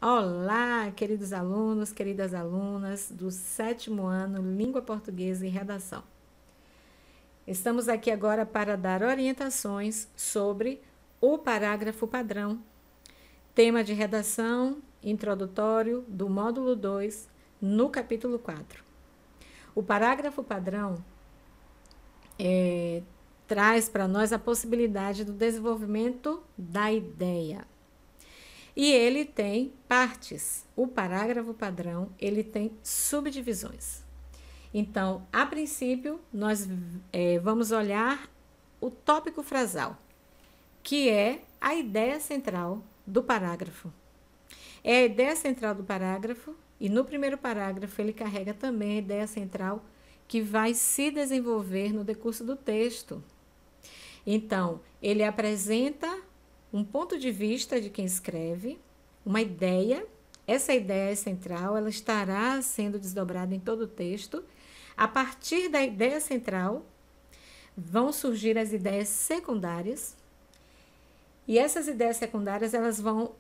Olá, queridos alunos, queridas alunas do 7º ano Língua Portuguesa e Redação. Estamos aqui agora para dar orientações sobre o parágrafo padrão, tema de redação introdutório do módulo 2, no capítulo 4. O parágrafo padrão traz para nós a possibilidade do desenvolvimento da ideia. E ele tem partes. O parágrafo padrão, ele tem subdivisões. Então, a princípio, nós vamos olhar o tópico frasal, que é a ideia central do parágrafo. É a ideia central do parágrafo, e no primeiro parágrafo ele carrega também a ideia central que vai se desenvolver no decurso do texto. Então, ele apresenta um ponto de vista de quem escreve, uma ideia. Essa ideia central, ela estará sendo desdobrada em todo o texto. A partir da ideia central, vão surgir as ideias secundárias. E essas ideias secundárias, elas vão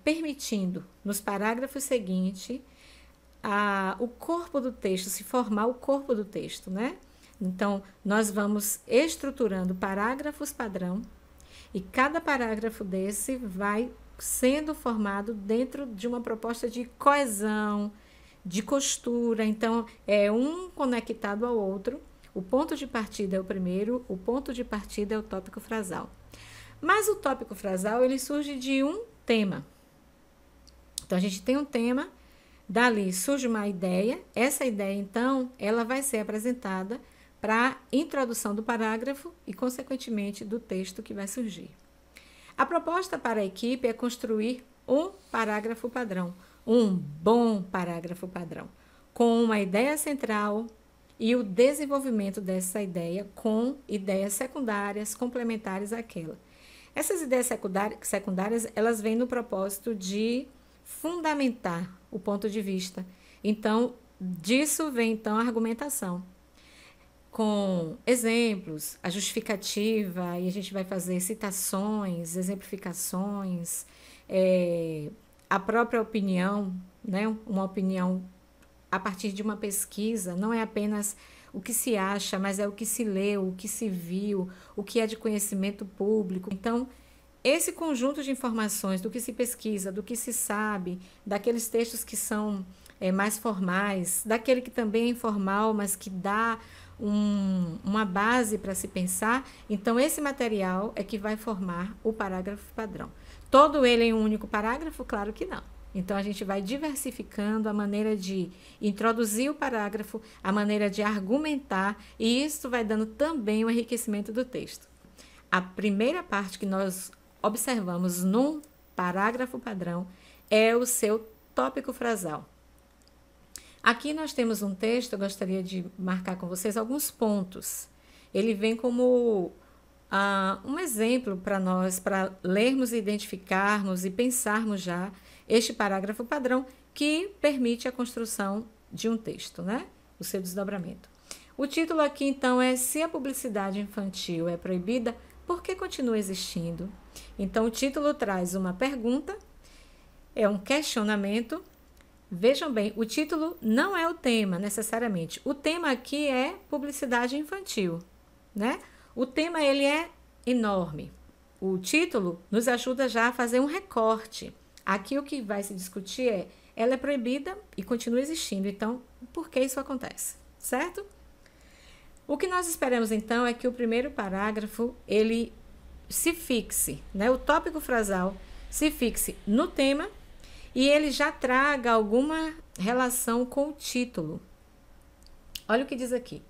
permitindo, nos parágrafos seguintes, o corpo do texto, se formar o corpo do texto, né? Então, nós vamos estruturando parágrafos padrão, e cada parágrafo desse vai sendo formado dentro de uma proposta de coesão, de costura. Então, é um conectado ao outro. O ponto de partida é o primeiro, o ponto de partida é o tópico frasal. Mas o tópico frasal, ele surge de um tema. Então, a gente tem um tema, dali surge uma ideia. Essa ideia, então, ela vai ser apresentada para a introdução do parágrafo e, consequentemente, do texto que vai surgir. A proposta para a equipe é construir um parágrafo padrão, um bom parágrafo padrão, com uma ideia central e o desenvolvimento dessa ideia com ideias secundárias complementares àquela. Essas ideias secundárias, elas vêm no propósito de fundamentar o ponto de vista. Então, disso vem, então, a argumentação, com exemplos, a justificativa, e a gente vai fazer citações, exemplificações, a própria opinião, né? Uma opinião a partir de uma pesquisa, não é apenas o que se acha, mas é o que se leu, o que se viu, o que é de conhecimento público. Então, esse conjunto de informações do que se pesquisa, do que se sabe, daqueles textos que são mais formais, daquele que também é informal, mas que dá uma base para se pensar. Então, esse material é que vai formar o parágrafo padrão. Todo ele em um único parágrafo? Claro que não. Então, a gente vai diversificando a maneira de introduzir o parágrafo, a maneira de argumentar, e isso vai dando também um enriquecimento do texto. A primeira parte que nós observamos num parágrafo padrão é o seu tópico frasal. Aqui nós temos um texto, eu gostaria de marcar com vocês alguns pontos. Ele vem como um exemplo para nós, para lermos, identificarmos e pensarmos já este parágrafo padrão que permite a construção de um texto, né? O seu desdobramento. O título aqui, então, é Se a publicidade infantil é proibida, por que continua existindo? Então, o título traz uma pergunta, é um questionamento. Vejam bem, o título não é o tema, necessariamente. O tema aqui é publicidade infantil, né? O tema, ele é enorme. O título nos ajuda já a fazer um recorte. Aqui o que vai se discutir é, ela é proibida e continua existindo. Então, por que isso acontece? Certo? O que nós esperamos, então, é que o primeiro parágrafo, ele se fixe, né? O tópico frasal se fixe no tema e ele já traga alguma relação com o título. Olha o que diz aqui.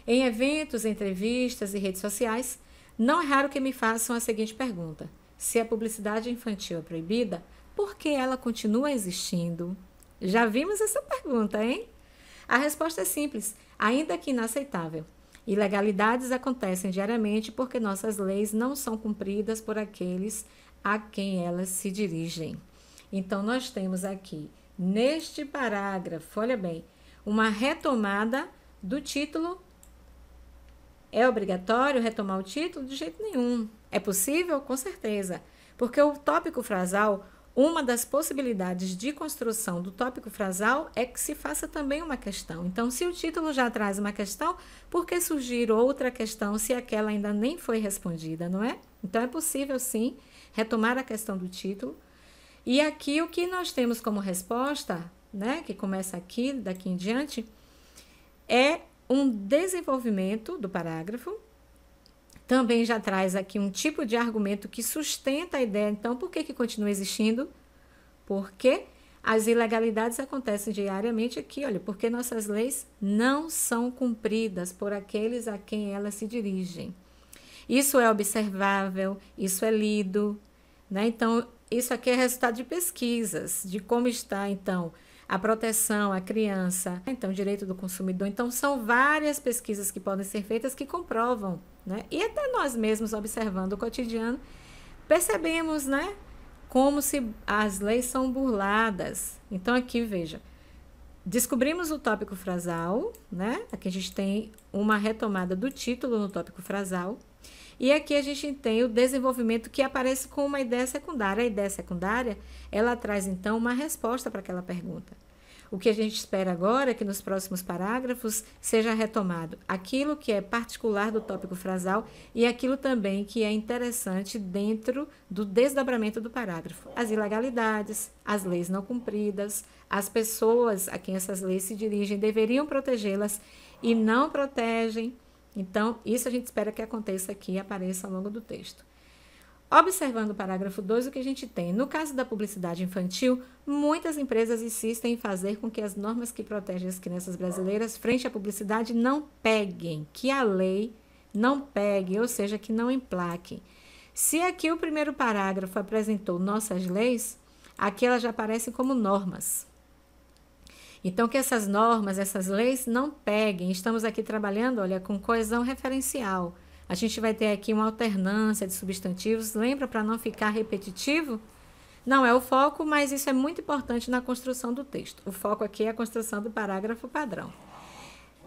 Em eventos, entrevistas e redes sociais, não é raro que me façam a seguinte pergunta: se a publicidade infantil é proibida, por que ela continua existindo? Já vimos essa pergunta, hein? A resposta é simples, ainda que inaceitável. Ilegalidades acontecem diariamente porque nossas leis não são cumpridas por aqueles a quem elas se dirigem. Então, nós temos aqui, neste parágrafo, olha bem, uma retomada do título. É obrigatório retomar o título? De jeito nenhum. É possível? Com certeza. Porque o tópico frasal, uma das possibilidades de construção do tópico frasal é que se faça também uma questão. Então, se o título já traz uma questão, por que surgir outra questão se aquela ainda nem foi respondida, não é? Então, é possível, sim, retomar a questão do título. E aqui, o que nós temos como resposta, né, que começa aqui, daqui em diante, é um desenvolvimento do parágrafo. Também já traz aqui um tipo de argumento que sustenta a ideia. Então, por que continua existindo? Porque as ilegalidades acontecem diariamente aqui, olha, porque nossas leis não são cumpridas por aqueles a quem elas se dirigem. Isso é observável, isso é lido, né? Então, isso aqui é resultado de pesquisas, de como está, então, a proteção à criança, então, o direito do consumidor. Então, são várias pesquisas que podem ser feitas que comprovam, né? E até nós mesmos, observando o cotidiano, percebemos, né, como se as leis são burladas. Então, aqui, veja, descobrimos o tópico frasal, né? Aqui a gente tem uma retomada do título no tópico frasal. E aqui a gente tem o desenvolvimento que aparece com uma ideia secundária. A ideia secundária, ela traz, então, uma resposta para aquela pergunta. O que a gente espera agora é que nos próximos parágrafos seja retomado aquilo que é particular do tópico frasal e aquilo também que é interessante dentro do desdobramento do parágrafo. As ilegalidades, as leis não cumpridas, as pessoas a quem essas leis se dirigem deveriam protegê-las e não protegem. Então, isso a gente espera que aconteça aqui e apareça ao longo do texto. Observando o parágrafo 2, o que a gente tem? No caso da publicidade infantil, muitas empresas insistem em fazer com que as normas que protegem as crianças brasileiras frente à publicidade não peguem, que a lei não pegue, ou seja, que não emplaquem. Se aqui o primeiro parágrafo apresentou nossas leis, aqui elas já aparecem como normas. Então, que essas normas, essas leis não peguem. Estamos aqui trabalhando, olha, com coesão referencial. A gente vai ter aqui uma alternância de substantivos. Lembra, para não ficar repetitivo? Não é o foco, mas isso é muito importante na construção do texto. O foco aqui é a construção do parágrafo padrão.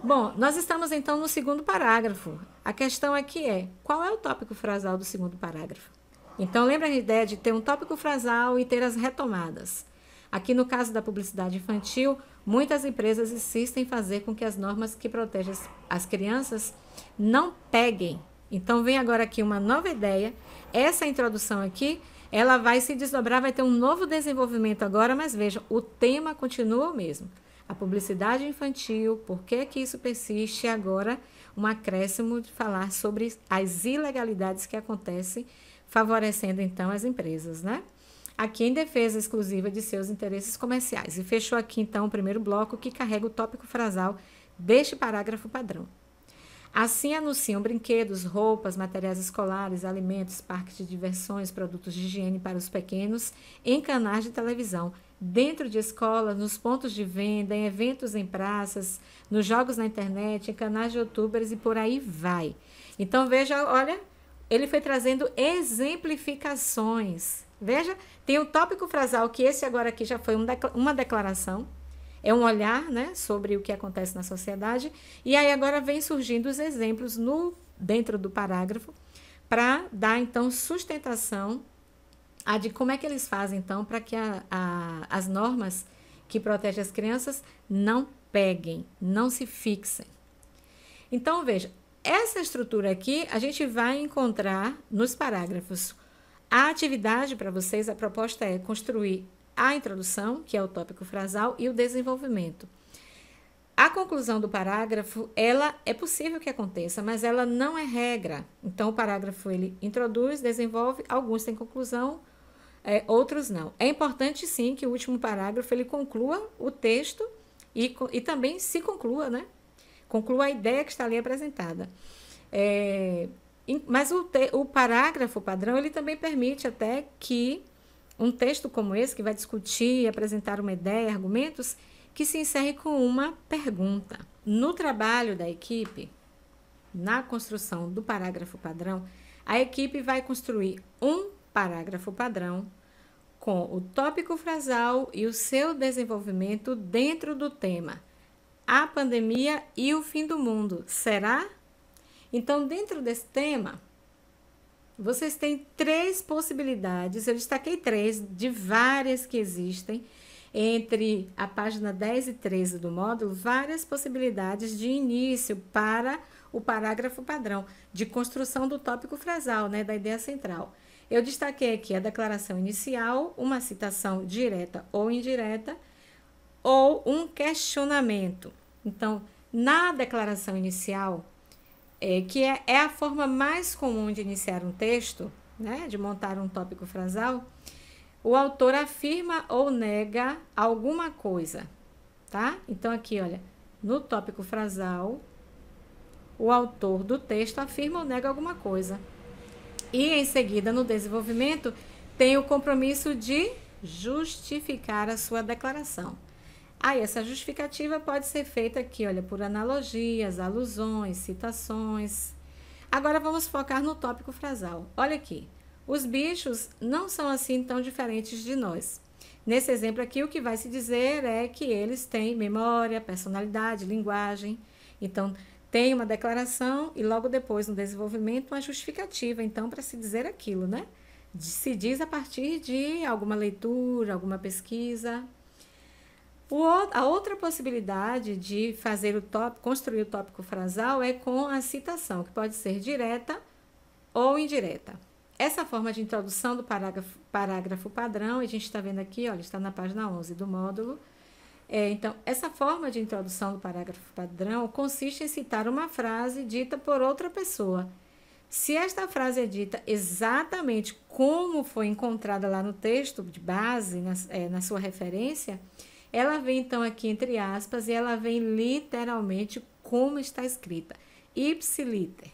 Bom, nós estamos então no segundo parágrafo. A questão aqui é, qual é o tópico frasal do segundo parágrafo? Então, lembra a ideia de ter um tópico frasal e ter as retomadas. Aqui no caso da publicidade infantil, muitas empresas insistem em fazer com que as normas que protegem as crianças não peguem. Então, vem agora aqui uma nova ideia. Essa introdução aqui, ela vai se desdobrar, vai ter um novo desenvolvimento agora, mas veja, o tema continua o mesmo. A publicidade infantil, por que isso persiste? Agora, um acréscimo de falar sobre as ilegalidades que acontecem, favorecendo, então, as empresas, né? Aqui em defesa exclusiva de seus interesses comerciais. E fechou aqui, então, o primeiro bloco que carrega o tópico frasal deste parágrafo padrão. Assim anunciam brinquedos, roupas, materiais escolares, alimentos, parques de diversões, produtos de higiene para os pequenos em canais de televisão, dentro de escolas, nos pontos de venda, em eventos em praças, nos jogos na internet, em canais de youtubers e por aí vai. Então, veja, olha, ele foi trazendo exemplificações. Veja, tem o tópico frasal, que esse agora aqui já foi uma declaração, é um olhar, né, sobre o que acontece na sociedade, e aí agora vem surgindo os exemplos dentro do parágrafo, para dar, então, sustentação a de como é que eles fazem, então, para que as normas que protegem as crianças não peguem, não se fixem. Então, veja, essa estrutura aqui a gente vai encontrar nos parágrafos. A atividade para vocês, a proposta é construir a introdução, que é o tópico frasal, e o desenvolvimento. A conclusão do parágrafo, ela é possível que aconteça, mas ela não é regra. Então, o parágrafo, ele introduz, desenvolve, alguns têm conclusão, outros não. É importante, sim, que o último parágrafo, ele conclua o texto e também se conclua, né? Conclua a ideia que está ali apresentada. Mas o parágrafo padrão, ele também permite até que um texto como esse, que vai discutir e apresentar uma ideia, argumentos, que se encerre com uma pergunta. No trabalho da equipe, na construção do parágrafo padrão, a equipe vai construir um parágrafo padrão com o tópico frasal e o seu desenvolvimento dentro do tema a pandemia e o fim do mundo. Será? Então, dentro desse tema, Vocês têm 3 possibilidades, eu destaquei 3 de várias que existem entre a página 10 e 13 do módulo, várias possibilidades de início para o parágrafo padrão, de construção do tópico frasal, né, da ideia central. Eu destaquei aqui a declaração inicial, uma citação direta ou indireta, ou um questionamento. Então, na declaração inicial, que é a forma mais comum de iniciar um texto, né, de montar um tópico frasal, o autor afirma ou nega alguma coisa, tá? Então, aqui, olha, no tópico frasal, o autor do texto afirma ou nega alguma coisa. E, em seguida, no desenvolvimento, tem o compromisso de justificar a sua declaração. Aí, essa justificativa pode ser feita aqui, olha, por analogias, alusões, citações. Agora, vamos focar no tópico frasal. Olha aqui. Os bichos não são assim tão diferentes de nós. Nesse exemplo aqui, o que vai se dizer é que eles têm memória, personalidade, linguagem. Então, tem uma declaração e logo depois, no desenvolvimento, uma justificativa, então, para se dizer aquilo, né? Se diz a partir de alguma leitura, alguma pesquisa. A outra possibilidade de fazer construir o tópico frasal é com a citação, que pode ser direta ou indireta. Essa forma de introdução do parágrafo padrão, a gente está vendo aqui, olha, está na página 11 do módulo. Então, essa forma de introdução do parágrafo padrão consiste em citar uma frase dita por outra pessoa. Se esta frase é dita exatamente como foi encontrada lá no texto de base, na sua referência, ela vem, então, aqui entre aspas, e ela vem literalmente como está escrita. Ipsiliter.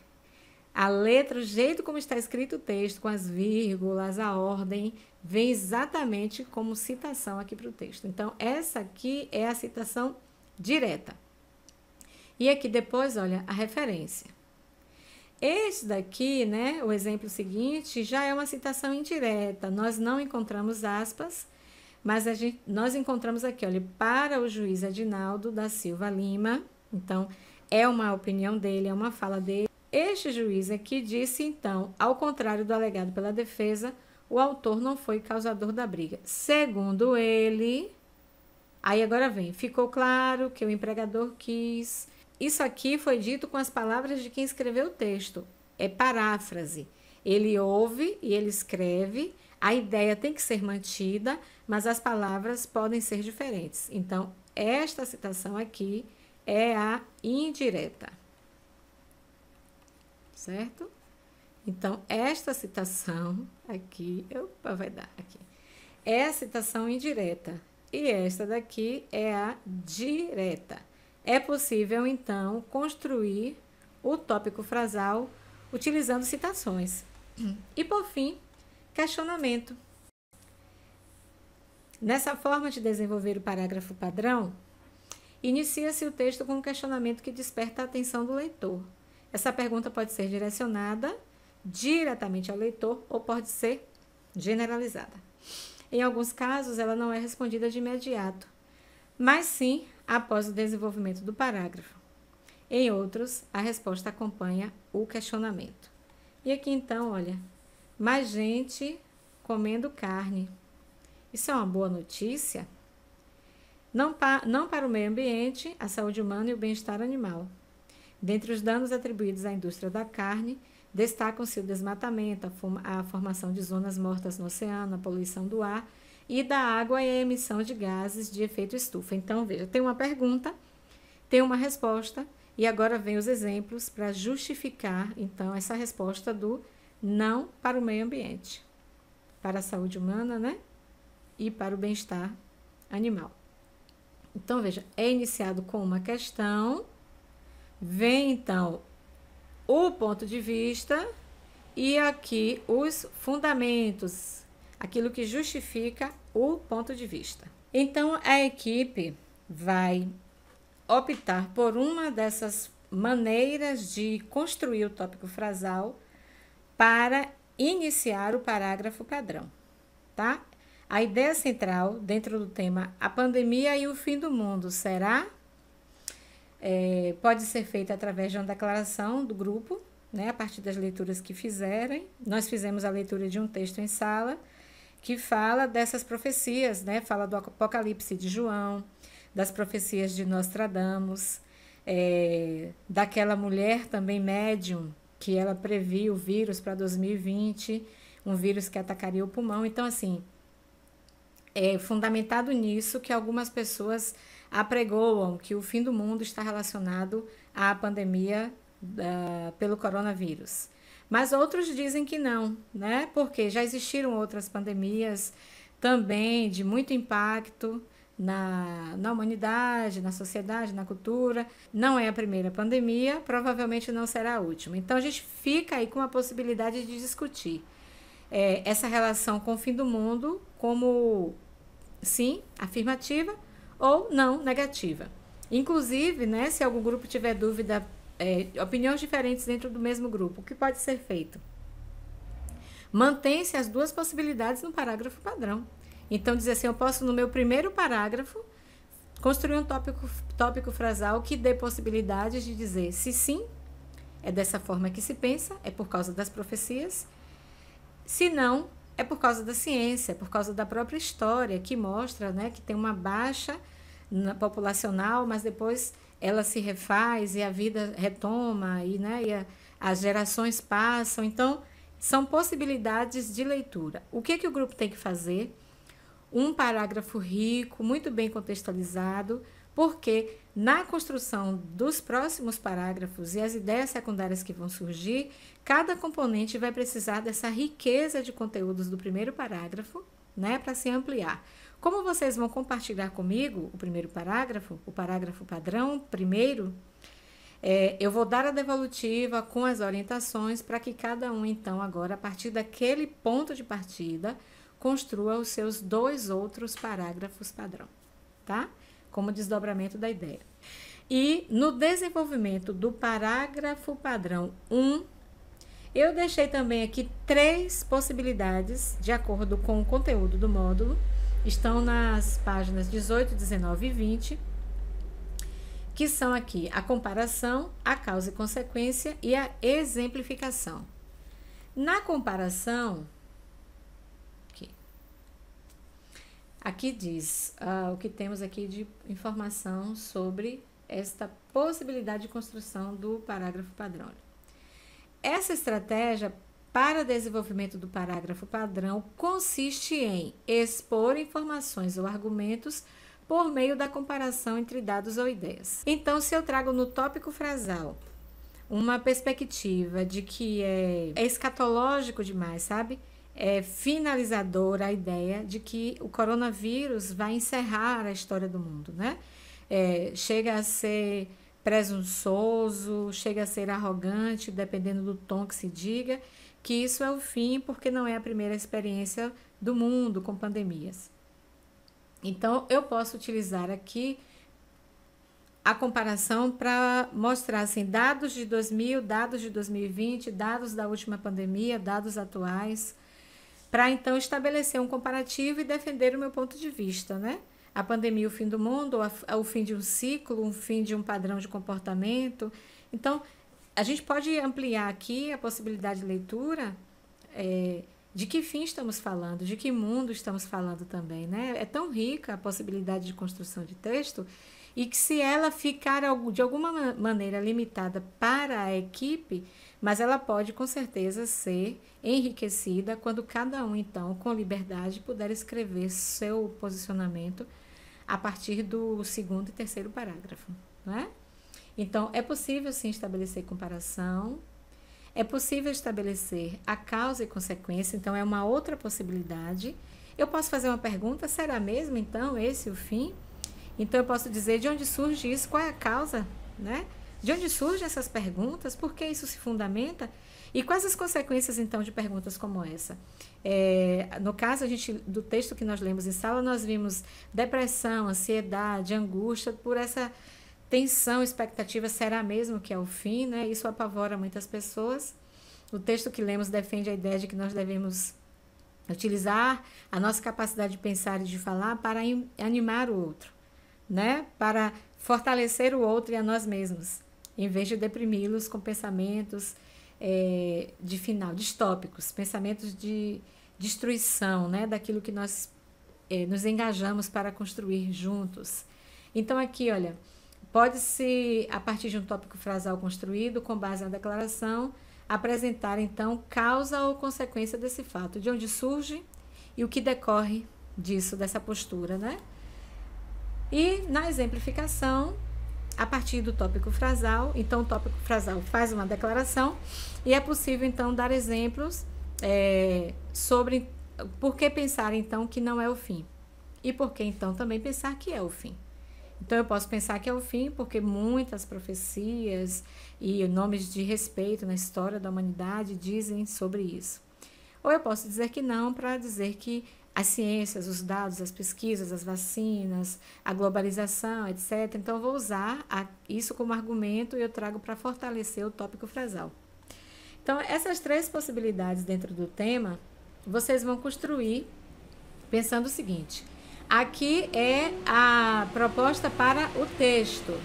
A letra, o jeito como está escrito o texto, com as vírgulas, a ordem, vem exatamente como citação aqui para o texto. Então, essa aqui é a citação direta. E aqui depois, olha, a referência. Esse daqui, né, o exemplo seguinte, já é uma citação indireta. Nós não encontramos aspas, mas nós encontramos aqui, olha, para o juiz Adinaldo da Silva Lima. Então, é uma opinião dele, é uma fala dele. Este juiz aqui disse, então, ao contrário do alegado pela defesa, o autor não foi causador da briga. Segundo ele, aí agora vem, ficou claro que o empregador quis. Isso aqui foi dito com as palavras de quem escreveu o texto. É paráfrase. Ele ouve e ele escreve, a ideia tem que ser mantida, mas as palavras podem ser diferentes. Então, esta citação aqui é a indireta. Certo? Então, esta citação aqui, vai dar aqui, é a citação indireta e esta daqui é a direta. É possível, então, construir o tópico frasal utilizando citações. E, por fim, questionamento. Nessa forma de desenvolver o parágrafo padrão, inicia-se o texto com um questionamento que desperta a atenção do leitor. Essa pergunta pode ser direcionada diretamente ao leitor ou pode ser generalizada. Em alguns casos, ela não é respondida de imediato, mas sim após o desenvolvimento do parágrafo. Em outros, a resposta acompanha o questionamento. E aqui, então, olha, mais gente comendo carne. Isso é uma boa notícia? Não para o meio ambiente, a saúde humana e o bem-estar animal. Dentre os danos atribuídos à indústria da carne, destacam-se o desmatamento, a formação de zonas mortas no oceano, a poluição do ar e da água e a emissão de gases de efeito estufa. Então, veja, tem uma pergunta, tem uma resposta e agora vem os exemplos para justificar, então, essa resposta do não para o meio ambiente, para a saúde humana, né? E para o bem-estar animal. Então, veja, é iniciado com uma questão. Vem, então, o ponto de vista e aqui os fundamentos, aquilo que justifica o ponto de vista. Então, a equipe vai optar por uma dessas maneiras de construir o tópico frasal para iniciar o parágrafo padrão, tá? A ideia central dentro do tema a pandemia e o fim do mundo será... pode ser feita através de uma declaração do grupo, né, a partir das leituras que fizerem. Nós fizemos a leitura de um texto em sala que fala dessas profecias, né? Fala do Apocalipse de João, das profecias de Nostradamus, daquela mulher também médium, que ela previu o vírus para 2020, um vírus que atacaria o pulmão. Então, assim, é fundamentado nisso que algumas pessoas apregoam que o fim do mundo está relacionado à pandemia pelo coronavírus. Mas outros dizem que não, né? Porque já existiram outras pandemias também de muito impacto na humanidade, na sociedade, na cultura. Não é a primeira pandemia, provavelmente não será a última. Então a gente fica aí com a possibilidade de discutir essa relação com o fim do mundo como sim, afirmativa ou não, negativa. Inclusive, né, se algum grupo tiver dúvida, opiniões diferentes dentro do mesmo grupo, o que pode ser feito? Mantém-se as duas possibilidades no parágrafo padrão. Então, dizer assim, eu posso, no meu primeiro parágrafo, construir um tópico frasal que dê possibilidades de dizer se sim, é dessa forma que se pensa, é por causa das profecias, se não, é por causa da ciência, é por causa da própria história, que mostra, né, que tem uma baixa populacional, mas depois ela se refaz e a vida retoma, e as gerações passam. Então, são possibilidades de leitura. O que o grupo tem que fazer? Um parágrafo rico, muito bem contextualizado, porque na construção dos próximos parágrafos e as ideias secundárias que vão surgir, cada componente vai precisar dessa riqueza de conteúdos do primeiro parágrafo, né, para se ampliar. Como vocês vão compartilhar comigo o primeiro parágrafo, o parágrafo padrão primeiro, eu vou dar a devolutiva com as orientações para que cada um, então, agora, a partir daquele ponto de partida, construa os seus 2 outros parágrafos padrão, tá? Como desdobramento da ideia. E no desenvolvimento do parágrafo padrão 1, eu deixei também aqui 3 possibilidades, de acordo com o conteúdo do módulo. Estão nas páginas 18, 19 e 20, que são aqui a comparação, a causa e consequência e a exemplificação. Na comparação, aqui diz o que temos aqui de informação sobre esta possibilidade de construção do parágrafo padrão. Essa estratégia para desenvolvimento do parágrafo padrão consiste em expor informações ou argumentos por meio da comparação entre dados ou ideias. Então, se eu trago no tópico frasal uma perspectiva de que é escatológico demais, sabe? É finalizadora a ideia de que o coronavírus vai encerrar a história do mundo, né? Chega a ser presunçoso, chega a ser arrogante, dependendo do tom que se diga, que isso é o fim porque não é a primeira experiência do mundo com pandemias. Então, eu posso utilizar aqui a comparação para mostrar assim, dados de 2000, dados de 2020, dados da última pandemia, dados atuais, para então estabelecer um comparativo e defender o meu ponto de vista, né? A pandemia, o fim do mundo, o fim de um ciclo, o fim de um padrão de comportamento. Então, a gente pode ampliar aqui a possibilidade de leitura de que fim estamos falando, de que mundo estamos falando também, né? É tão rica a possibilidade de construção de texto e que se ela ficar de alguma maneira limitada para a equipe, mas ela pode com certeza ser enriquecida quando cada um, então, com liberdade, puder escrever seu posicionamento a partir do 2º e 3º parágrafo, não é? Então, é possível sim estabelecer comparação, é possível estabelecer a causa e consequência, então é uma outra possibilidade. Eu posso fazer uma pergunta, será mesmo então esse o fim? Então eu posso dizer de onde surge isso, qual é a causa, né? De onde surgem essas perguntas, por que isso se fundamenta? E quais as consequências então de perguntas como essa? No caso do texto que nós lemos em sala, nós vimos depressão, ansiedade, angústia por essa tensão, expectativa, será mesmo que é o fim, né? Isso apavora muitas pessoas. O texto que lemos defende a ideia de que nós devemos utilizar a nossa capacidade de pensar e de falar para animar o outro, né? Para fortalecer o outro e a nós mesmos, em vez de deprimi-los com pensamentos de final, distópicos, pensamentos de destruição, né, daquilo que nós nos engajamos para construir juntos. Então aqui, olha, pode-se, a partir de um tópico frasal construído, com base na declaração, apresentar então causa ou consequência desse fato, de onde surge e o que decorre disso, dessa postura, né? E na exemplificação, a partir do tópico frasal, então o tópico frasal faz uma declaração e é possível então dar exemplos sobre por que pensar então que não é o fim e por que então também pensar que é o fim. Então eu posso pensar que é o fim porque muitas profecias e nomes de respeito na história da humanidade dizem sobre isso. Ou eu posso dizer que não, para dizer que as ciências, os dados, as pesquisas, as vacinas, a globalização, etc. Então, eu vou usar isso como argumento e eu trago para fortalecer o tópico frasal. Então, essas três possibilidades dentro do tema, vocês vão construir pensando o seguinte: aqui é a proposta para o texto.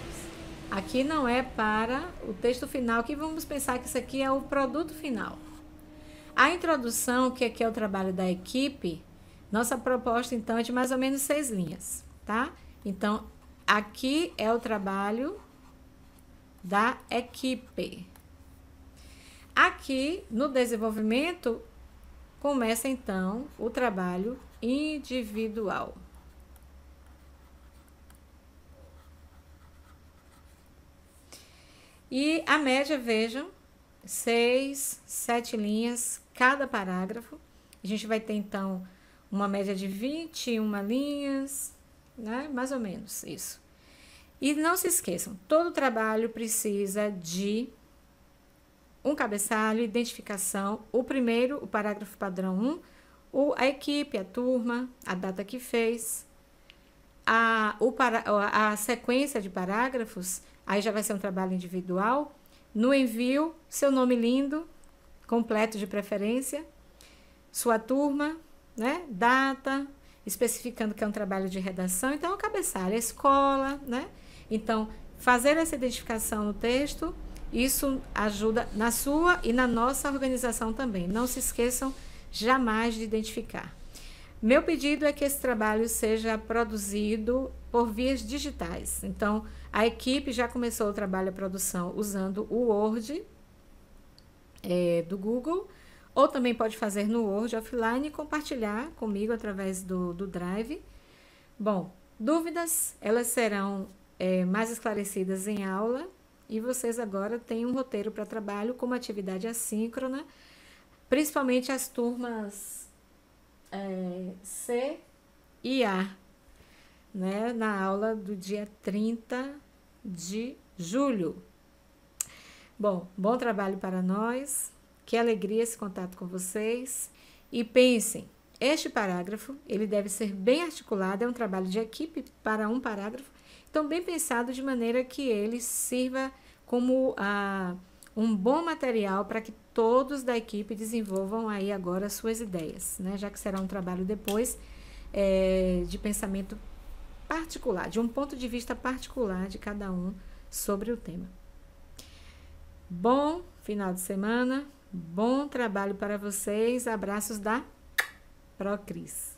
Aqui não é para o texto final, que vamos pensar que isso aqui é o produto final. A introdução, que aqui é o trabalho da equipe, nossa proposta, então, é de mais ou menos 6 linhas, tá? Então, aqui é o trabalho da equipe. Aqui, no desenvolvimento, começa, então, o trabalho individual. E a média, vejam, 6, 7 linhas, cada parágrafo. A gente vai ter, então, uma média de 21 linhas, né? Mais ou menos isso. E não se esqueçam, todo trabalho precisa de um cabeçalho, identificação, o primeiro, o parágrafo padrão 1, a equipe, a turma, a data que fez, a sequência de parágrafos, aí já vai ser um trabalho individual. No envio, seu nome lindo, completo de preferência, sua turma, né? Data, especificando que é um trabalho de redação. Então, o cabeçalho, a escola, né? Então, fazer essa identificação no texto, isso ajuda na sua e na nossa organização também. Não se esqueçam jamais de identificar. Meu pedido é que esse trabalho seja produzido por vias digitais. Então, a equipe já começou o trabalho, a produção, usando o Word do Google, ou também pode fazer no Word offline e compartilhar comigo através do Drive. Bom, dúvidas, elas serão mais esclarecidas em aula, e vocês agora têm um roteiro para trabalho como atividade assíncrona, principalmente as turmas C e A, né, na aula do dia 30 de julho. Bom trabalho para nós, que alegria esse contato com vocês, e pensem, este parágrafo, ele deve ser bem articulado, é um trabalho de equipe para um parágrafo, então bem pensado de maneira que ele sirva como um bom material para que todos da equipe desenvolvam aí agora suas ideias, né? Já que será um trabalho depois de pensamento particular, de um ponto de vista particular de cada um sobre o tema. Bom final de semana, bom trabalho para vocês, abraços da Procris.